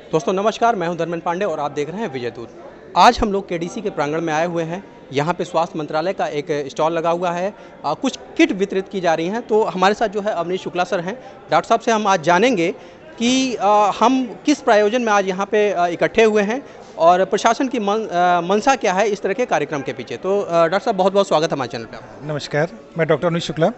दोस्तों नमस्कार, मैं हूं धर्मेंद्र पांडे और आप देख रहे हैं विजय दूत। आज हम लोग केडीसी के प्रांगण में आए हुए हैं। यहाँ पे स्वास्थ्य मंत्रालय का एक स्टॉल लगा हुआ है। कुछ किट वितरित की जा रही हैं। तो हमारे साथ जो है अवनीश शुक्ला सर हैं। डॉक्टर साहब से हम आज जानेंगे कि हम किस प्रायोजन में आज यहाँ पे इकट्ठे हुए हैं और प्रशासन की मंशा क्या है इस तरह के कार्यक्रम के पीछे। तो डॉक्टर साहब बहुत बहुत स्वागत है हमारे चैनल पर। नमस्कार, मैं डॉक्टर अवनीश शुक्ला।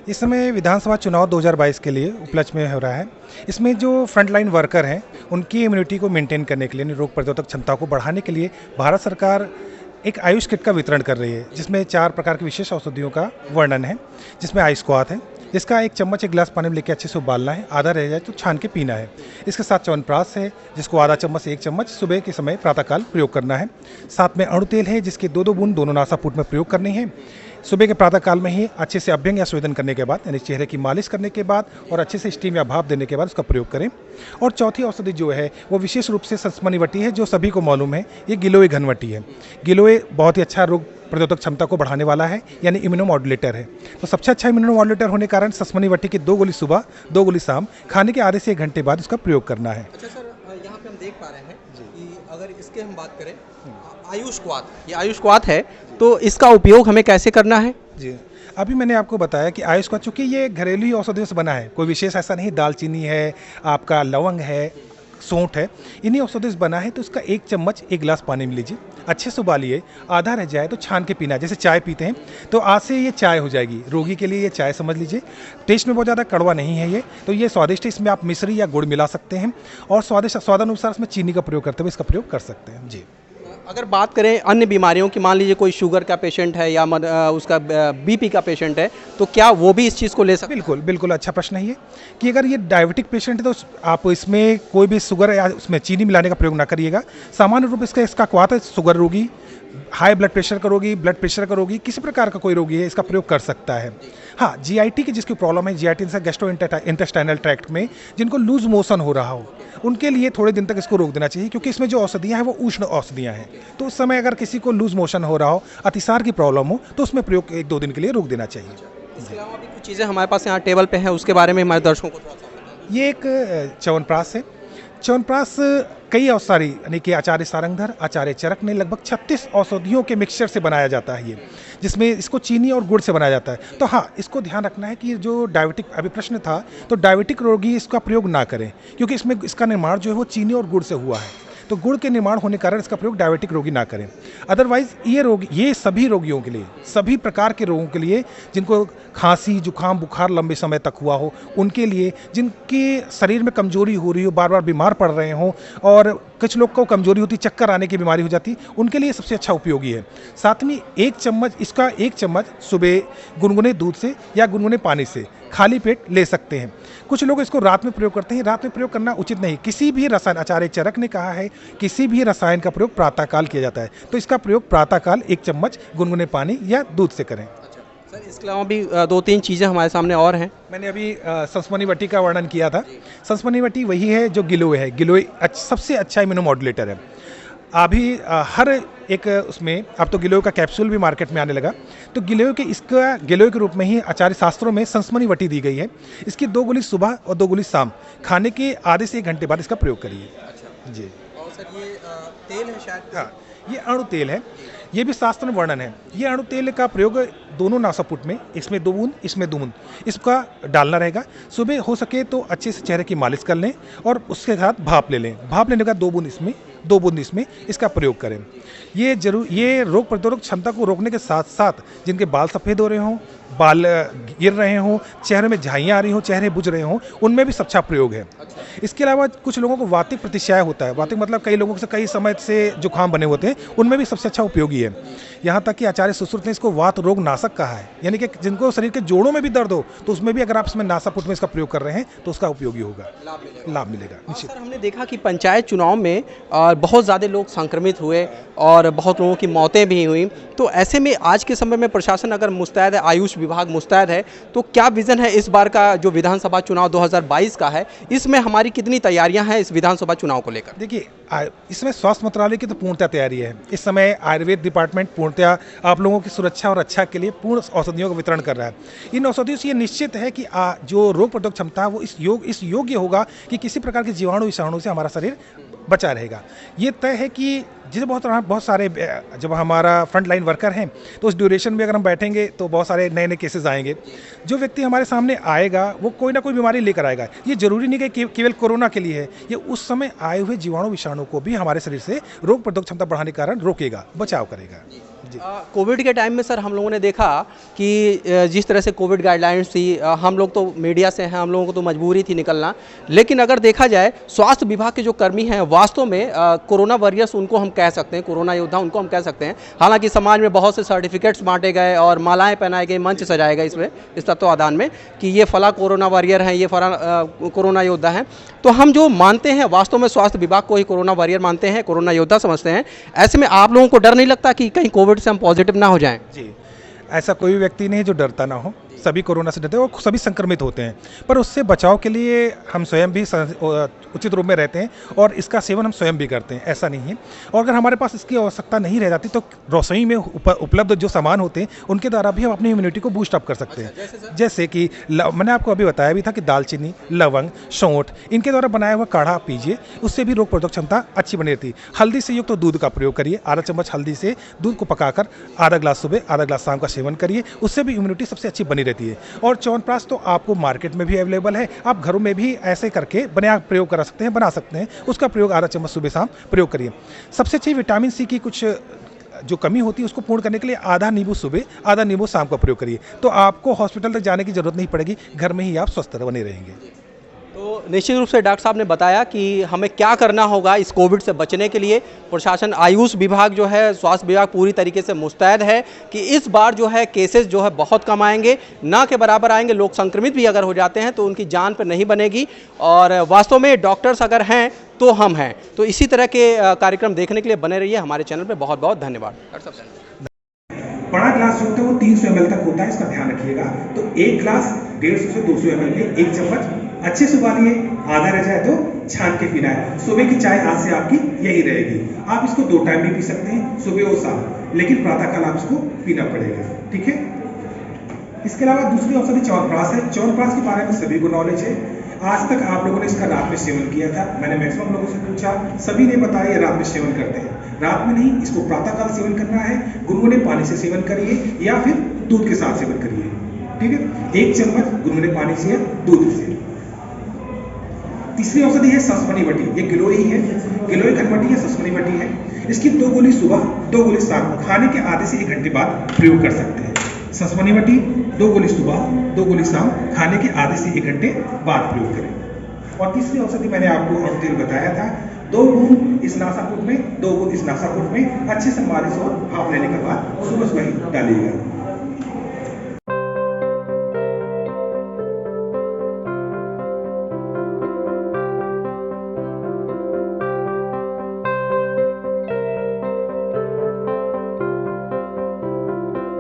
इस समय विधानसभा चुनाव 2022 के लिए उपलक्ष्य में हो रहा है। इसमें जो फ्रंटलाइन वर्कर हैं उनकी इम्यूनिटी को मेंटेन करने के लिए, रोग प्रतिरोधक क्षमता को बढ़ाने के लिए भारत सरकार एक आयुष किट का वितरण कर रही है, जिसमें 4 प्रकार की विशेष औषधियों का वर्णन है। जिसमें आयुष क्वाथ है, जिसका 1 चम्मच 1 गिलास पानी में लेकर अच्छे से उबालना है, आधा रह जाए तो छान के पीना है। इसके साथ च्यवनप्राश है, जिसको आधा चम्मच से 1 चम्मच सुबह के समय प्रातःकाल प्रयोग करना है। साथ में अणु तेल है, जिसके 2-2 बूंद दोनों नासापुट में प्रयोग करनी है। सुबह के प्रातःकाल में ही अच्छे से अभ्यंग या स्वेदन करने के बाद, यानी चेहरे की मालिश करने के बाद और अच्छे से स्टीम या भाप देने के बाद उसका प्रयोग करें। और चौथी औषधि जो है वो विशेष रूप से संस्मनी वटी है, जो सभी को मालूम है। ये गिलोय घनवटी है। गिलोय बहुत ही अच्छा रोग प्रतिरोधक क्षमता को बढ़ाने वाला है, यानी इम्यूनोमॉड्यूलेटर है। तो सबसे अच्छा इम्यूनोमॉड्यूलेटर होने के कारण संस्मनी वटी की 2 गोली सुबह 2 गोली शाम खाने के आधे से 1 घंटे बाद उसका प्रयोग करना है। अच्छा सर, यहाँ पे हम देख पा रहे हैं कि अगर इसके हम बात करें आयुष क्वाथ, ये आयुष क्वाथ है, तो इसका उपयोग हमें कैसे करना है? जी, अभी मैंने आपको बताया कि आयुष क्वाथ, चूँकि ये घरेलू औषधियों से बना है, कोई विशेष ऐसा नहीं, दालचीनी है, आपका लवंग है, सौंठ है, इन्हीं औषधि से बना है। तो उसका 1 चम्मच 1 गिलास पानी में लीजिए, अच्छे से उबालिए, आधा रह जाए तो छान के पीना है। जैसे चाय पीते हैं तो आज से ये चाय हो जाएगी। रोगी के लिए ये चाय समझ लीजिए। टेस्ट में बहुत ज़्यादा कड़वा नहीं है ये, तो ये स्वादिष्ट है। इसमें आप मिश्री या गुड़ मिला सकते हैं और स्वादानुसार इसमें चीनी का प्रयोग करते हुए इसका प्रयोग कर सकते हैं। जी, अगर बात करें अन्य बीमारियों की, मान लीजिए कोई शुगर का पेशेंट है या उसका बीपी का पेशेंट है, तो क्या वो भी इस चीज़ को ले सकते हैं? बिल्कुल बिल्कुल, अच्छा प्रश्न है ये कि अगर ये डायबिटिक पेशेंट है तो आप इसमें कोई भी शुगर या उसमें चीनी मिलाने का प्रयोग ना करिएगा। सामान्य रूप इसका क्वाथ है, शुगर रोगी, हाई ब्लड प्रेशर का रोगी, ब्लड प्रेशर का रोगी, किसी प्रकार का कोई रोगी है इसका प्रयोग कर सकता है। हाँ, जीआईटी की जिसकी प्रॉब्लम है, जीआईटी से गैस्ट्रो इंटेस्टाइनल ट्रैक्ट में जिनको लूज मोशन हो रहा हो, उनके लिए थोड़े दिन तक इसको रोक देना चाहिए, क्योंकि इसमें जो औषधियाँ हैं वो उष्ण औषधियाँ हैं। तो उस समय अगर किसी को लूज मोशन हो रहा हो, अतिसार की प्रॉब्लम हो, तो उसमें प्रयोग 1-2 दिन के लिए रोक देना चाहिए। इसके अलावा भी कुछ चीज़ें हमारे पास यहाँ टेबल पे हैं, उसके बारे में हमारे दर्शकों को थोड़ा सा बताएं। ये एक च्यवनप्राश है। च्यवनप्राश कई औषधि, यानी कि आचार्य सारंगधर, आचार्य चरक ने लगभग 36 औषधियों के मिक्सचर से बनाया जाता है ये, जिसमें इसको चीनी और गुड़ से बनाया जाता है। तो हाँ, इसको ध्यान रखना है कि जो डायबिटिक अभी प्रश्न था, तो डायबिटिक रोगी इसका प्रयोग ना करें, क्योंकि इसमें इसका निर्माण जो है वो चीनी और गुड़ से हुआ है। तो गुड़ के निर्माण होने के कारण इसका प्रयोग डायबिटिक रोगी ना करें। अदरवाइज ये सभी रोगियों के लिए, सभी प्रकार के रोगों के लिए, जिनको खांसी, जुकाम, बुखार लंबे समय तक हुआ हो, उनके लिए, जिनके शरीर में कमजोरी हो रही हो, बार बार बीमार पड़ रहे हों, और कुछ लोग को कमजोरी होती, चक्कर आने की बीमारी हो जाती, उनके लिए सबसे अच्छा उपयोगी है। साथ में 1 चम्मच सुबह गुनगुने दूध से या गुनगुने पानी से खाली पेट ले सकते हैं। कुछ लोग इसको रात में प्रयोग करते हैं। रात में प्रयोग करना उचित नहीं। किसी भी रसायन, आचार्य चरक ने कहा है, किसी भी रसायन का प्रयोग प्रातःकाल किया जाता है। तो इसका प्रयोग प्रातःकाल 1 चम्मच गुनगुने पानी या दूध से करें। सर, इसके अलावा भी 2-3 चीज़ें हमारे सामने और हैं। मैंने अभी संस्मनी वटी का वर्णन किया था। संस्मनी वटी वही है जो गिलोय है। गिलोय सबसे अच्छा इम्यूनोमॉड्यूलेटर है। अभी हर एक उसमें अब तो गिलोय का कैप्सूल भी मार्केट में आने लगा। तो गिलोय के रूप में ही आचार्य शास्त्रों में संस्मनी वटी दी गई है। इसकी 2 गोली सुबह और 2 गोली शाम खाने के आधे से 1 घंटे बाद इसका प्रयोग करिए। अच्छा जी। और सर ये तेल है शायद? हाँ, ये अणु तेल है। ये भी शास्त्र में वर्णन है। ये अणु तेल का प्रयोग दोनों नासापुट में, इसमें 2 बूंद, इसमें 2 बूंद, इसका डालना रहेगा। सुबह हो सके तो अच्छे से चेहरे की मालिश कर लें और उसके साथ भाप ले लें। भाप लेने का 2 बूंद इसमें, 2 बूंद इसमें, इसका प्रयोग करें। ये रोग प्रतिरोधक क्षमता को रोकने के साथ साथ जिनके बाल सफ़ेद हो रहे हों, बाल गिर रहे हों, चेहरे में झाइयाँ आ रही हों, चेहरे बुझ रहे हों, उनमें भी अच्छा प्रयोग है। इसके अलावा कुछ लोगों को वातिक प्रतिशय होता है। वातिक मतलब कई लोगों से कई समय से जुकाम बने होते हैं, उनमें भी सबसे अच्छा उपयोगी है। यहाँ तक कि आचार्य सुश्रुत ने इसको वात रोग नाशक कहा है, यानी कि जिनको शरीर के जोड़ों में भी दर्द हो, तो उसमें भी अगर आप इसमें नासापुट में इसका प्रयोग कर रहे हैं तो उसका उपयोगी होगा, लाभ मिलेगा निश्चित। सर, हमने देखा कि पंचायत चुनाव में बहुत ज़्यादा लोग संक्रमित हुए और बहुत लोगों की मौतें भी हुई। तो ऐसे में आज के समय में प्रशासन अगर मुस्तैद है आयुष विभाग मुस्तैद है। तो क्या विज़न है इस बार का जो विधानसभा चुनाव 2022 का है, इसमें हमारी कितनी तैयारियां हैं इस विधानसभा चुनाव को लेकर? देखिए, इसमें स्वास्थ्य मंत्रालय की तो पूर्णतः तैयारी है। इस समय आयुर्वेद डिपार्टमेंट पूर्णतः आप लोगों की सुरक्षा और रक्षा के लिए पूर्ण औषधियों का वितरण कर रहा है। इन औषधियों से ये निश्चित है कि जो रोग प्रतिरोधक क्षमता है वो इस योग्य होगा कि किसी प्रकार के जीवाणु विषाणु से हमारा शरीर बचा रहेगा। ये तय है कि जैसे बहुत सारे जब हमारा फ्रंट लाइन वर्कर हैं तो उस ड्यूरेशन में अगर हम बैठेंगे तो बहुत सारे नए नए केसेस आएंगे। जो व्यक्ति हमारे सामने आएगा वो कोई ना कोई बीमारी लेकर आएगा। ये जरूरी नहीं कि केवल कोरोना के लिए है, ये उस समय आए हुए जीवाणु विषाणु को भी हमारे शरीर से रोग प्रतिरोधक क्षमता बढ़ाने के कारण रोकेगा, बचाव करेगा। कोविड के टाइम में सर हम लोगों ने देखा कि जिस तरह से कोविड गाइडलाइंस थी, हम लोग तो मीडिया से हैं, हम लोगों को तो मजबूरी थी निकलना, लेकिन अगर देखा जाए स्वास्थ्य विभाग के जो कर्मी हैं वास्तव में कोरोना वॉरियर्स उनको हम कह सकते हैं, कोरोना योद्धा उनको हम कह सकते हैं। हालांकि समाज में बहुत से सर्टिफिकेट्स बांटे गए और मालाएं पहनाए गए, मंच सजाए गए इस तत्वावधान में कि ये फला कोरोना वॉरियर हैं, ये फला कोरोना योद्धा हैं। तो हम जो मानते हैं वास्तव में स्वास्थ्य विभाग को ही कोरोना वॉरियर मानते हैं, कोरोना योद्धा समझते हैं। ऐसे में आप लोगों को डर नहीं लगता कि कहीं कोविड से हम पॉजिटिव ना हो जाएं? जी, ऐसा कोई भी व्यक्ति नहीं जो डरता ना हो। सभी कोरोना से डरते हैं और सभी संक्रमित होते हैं, पर उससे बचाव के लिए हम स्वयं भी उचित रूप में रहते हैं और इसका सेवन हम स्वयं भी करते हैं, ऐसा नहीं है। और अगर हमारे पास इसकी आवश्यकता नहीं रह जाती तो रसोई में उपलब्ध जो सामान होते हैं उनके द्वारा भी हम अपनी इम्यूनिटी को बूस्ट अप कर सकते हैं। जैसे कि मैंने आपको अभी बताया भी था कि दालचीनी, लवंग, सौंठ, इनके द्वारा बनाया हुआ काढ़ा आप पीजिए, उससे भी रोग प्रतिरोधक क्षमता अच्छी बनी रहती है। हल्दी से युक्त दूध का प्रयोग करिए, आधा चम्मच हल्दी से दूध को पकाकर आधा ग्लास सुबह आधा ग्लास शाम का सेवन करिए, उससे भी इम्यूनिटी सबसे अच्छी बनी रहती है। और च्यवनप्राश तो आपको मार्केट में भी अवेलेबल है, आप घरों में भी ऐसे करके प्रयोग कर सकते हैं, बना सकते हैं। उसका प्रयोग आधा चम्मच सुबह शाम प्रयोग करिए। सबसे अच्छी विटामिन सी की कुछ जो कमी होती है उसको पूर्ण करने के लिए आधा नींबू सुबह आधा नींबू शाम का प्रयोग करिए, तो आपको हॉस्पिटल तक जाने की जरूरत नहीं पड़ेगी, घर में ही आप स्वस्थ बने रहेंगे। तो निश्चित रूप से डॉक्टर साहब ने बताया कि हमें क्या करना होगा इस कोविड से बचने के लिए। प्रशासन, आयुष विभाग जो है, स्वास्थ्य विभाग पूरी तरीके से मुस्तैद है कि इस बार जो है केसेस जो है बहुत कम आएंगे, ना के बराबर आएंगे। लोग संक्रमित भी अगर हो जाते हैं तो उनकी जान पर नहीं बनेगी और वास्तव में डॉक्टर्स अगर हैं तो हम हैं। तो इसी तरह के कार्यक्रम देखने के लिए बने रहिए हमारे चैनल पर। बहुत बहुत धन्यवाद डॉक्टर साहब। बड़ा ग्लास जो होता है वो 300 ml तक होता है, इसका ध्यान रखिएगा। तो एक ग्लास 150 से 200 ml में 1 चम्मच अच्छे से उबालिए, आधा रह जाए तो छान के पीना है। सुबह की चाय आज से आपकी यही रहेगी। आप इसको 2 टाइम भी पी सकते हैं, सुबह और शाम, लेकिन प्रातःकाल आप इसको पीना पड़ेगा, ठीक है। इसके अलावा दूसरी औषधि च्यवनप्राश है। च्यवनप्राश के बारे में सभी को नॉलेज है। आज तक आप लोगों ने इसका रात में सेवन किया था। मैंने मैक्सिमम लोगों से पूछा, सभी ने बताया ये रात में सेवन करते हैं। रात में नहीं, इसको प्रातःकाल सेवन करना है। गुनगुने पानी से सेवन करिए या फिर दूध के साथ सेवन करिए, ठीक है। 1 चम्मच गुनगुने पानी से या दूध से। तीसरी औषधि है सस्मनी बटी। ये गिलोय ही है, गिलोय घनबटी है, सस्मनी बटी है। इसकी 2 गोली सुबह 2 गोली शाम, खाने के आधे से 1 घंटे बाद प्रयोग कर सकते हैं। सस्मनी बटी 2 गोली सुबह 2 गोली शाम, खाने के आधे से 1 घंटे बाद प्रयोग करें। और तीसरी औषधि मैंने आपको अभी बताया था, 2 बूंद इस नासापुट में, 2 बूंद इस नासापुट में अच्छे से मालिश और भाप लेने के बाद सुबह सुबह ही डालिएगा।